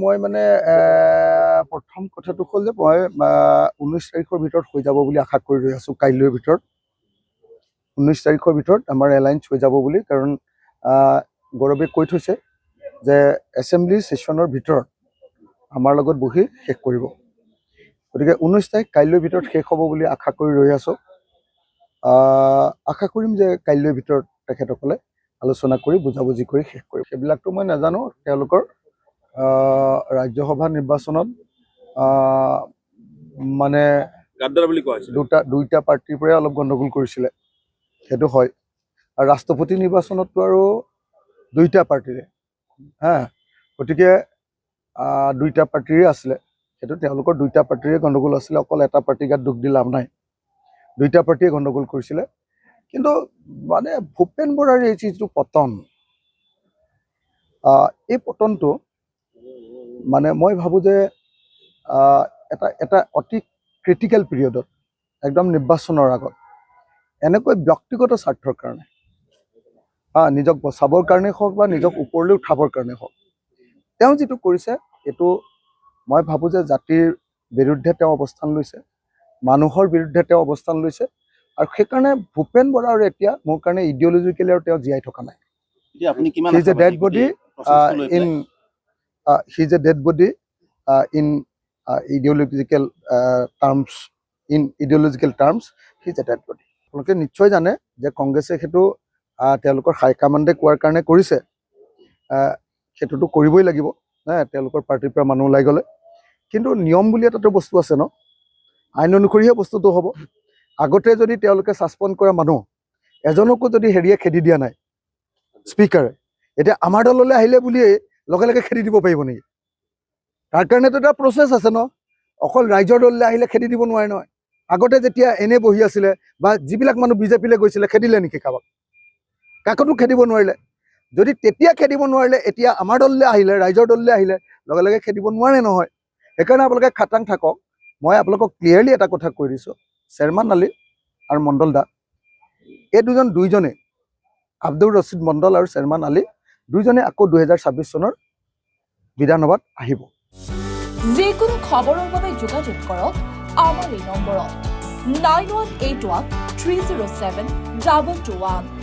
মই মানে প্ৰথম কথাটো হ'ল যে মই 19 তাৰিখৰ ভিতৰত হৈ যাব বুলি আশা কৰি ৰৈ আছোঁ। কাইলৈৰ ভিতৰত 19 তাৰিখৰ ভিতৰত আমাৰ এলায়েন্স হৈ যাব বুলি, কাৰণ গৌৰৱে কৈ থৈছে যে এছেম্বলি ছেশ্যনৰ ভিতৰত আমাৰ লগত বহি শেষ কৰিব। গতিকে 19 তাৰিখ কাইলৈৰ ভিতৰত শেষ হ'ব বুলি আশা কৰি ৰৈ আছোঁ। আশা কৰিম যে কাইলৈৰ ভিতৰত তেখেতসকলে আলোচনা কৰি বুজাবুজি কৰি শেষ কৰিব। সেইবিলাকতো মই নাজানো। তেওঁলোকৰ ৰাজ্যসভা নিৰ্বাচনত মানে দুইটা পাৰ্টিৰ পৰাই অলপ গণ্ডগোল কৰিছিলে, সেইটো হয়। আৰু ৰাষ্ট্ৰপতি নিৰ্বাচনততো আৰু দুইটা পাৰ্টিৰে গতিকে দুইটা পাৰ্টিৰে আছিলে, সেইটো তেওঁলোকৰ দুইটা পাৰ্টিৰে গণ্ডগোল আছিলে। অকল এটা পাৰ্টিৰ গাত দুখ দি লাভ নাই, দুইটা পাৰ্টিয়ে গণ্ডগোল কৰিছিলে। কিন্তু মানে ভূপেন বৰাৰ এই যিটো পতন, এই পতনটো মানে মই ভাবোঁ যে এটা অতি ক্ৰিটিকেল পিৰিয়ডত, একদম নিৰ্বাচনৰ আগত এনেকৈ ব্যক্তিগত স্বাৰ্থৰ কাৰণে নিজক বচাবৰ কাৰণেই হওক বা নিজক ওপৰলৈ উঠাবৰ কাৰণেই হওক, তেওঁ যিটো কৰিছে এইটো মই ভাবোঁ যে জাতিৰ বিৰুদ্ধে তেওঁ অৱস্থান লৈছে, মানুহৰ বিৰুদ্ধে তেওঁ অৱস্থান লৈছে। আৰু সেইকাৰণে ভূপেন বৰাৰ এতিয়া মোৰ কাৰণে ইডিঅ'লজিকেলি আৰু তেওঁ জীয়াই থকা নাই। He is a dead body in ideological terms, he is a dead body. আপোনালোকে নিশ্চয় জানে যে কংগ্ৰেছে সেইটো তেওঁলোকৰ হাইকমাণ্ডে কোৱাৰ কাৰণে কৰিছে, সেইটোতো কৰিবই লাগিব তেওঁলোকৰ পাৰ্টিৰ পৰা মানুহ ওলাই গ'লে। কিন্তু নিয়ম বুলি এটাতো বস্তু আছে ন, আইন অনুসৰিহে বস্তুটো হ'ব। আগতে যদি তেওঁলোকে ছাছপেণ্ড কৰা মানুহ এজনকো যদি হেৰিয়ে খেদি দিয়া নাই স্পীকাৰে, এতিয়া আমাৰ দললৈ আহিলে বুলিয়েই লগে লগে খেদি দিব পাৰিব নেকি? তাৰ কাৰণেতো এটা প্ৰচেছ আছে ন। অকল ৰাইজৰ দললৈ আহিলে খেদি দিব নোৱাৰে নহয়। আগতে যেতিয়া এনে বহি আছিলে বা যিবিলাক মানুহ বিজেপিলৈ গৈছিলে, খেদিলে নেকি কাৰোবাক? কাকতো খেদিব নোৱাৰিলে। যদি তেতিয়া খেদিব নোৱাৰিলে, এতিয়া আমাৰ দললৈ আহিলে, ৰাইজৰ দললৈ আহিলে লগে লগে খেদিব নোৱাৰে নহয়। সেইকাৰণে আপোনালোকে খাটাং থাকক। মই আপোনালোকক ক্লিয়াৰলি এটা কথা কৈ দিছোঁ, চেয়াৰমান আলী আৰু মণ্ডল দা, এই দুইজনে আব্দুৰ ৰছিদ মণ্ডল আৰু চেয়াৰমান আলী দুইজনে আকৌ 2026 চনৰ বিধানসভাত আহিব। যিকোনো খবৰৰ বাবে যোগাযোগ কৰক আমাৰ এই নম্বৰত 9181 307 2221।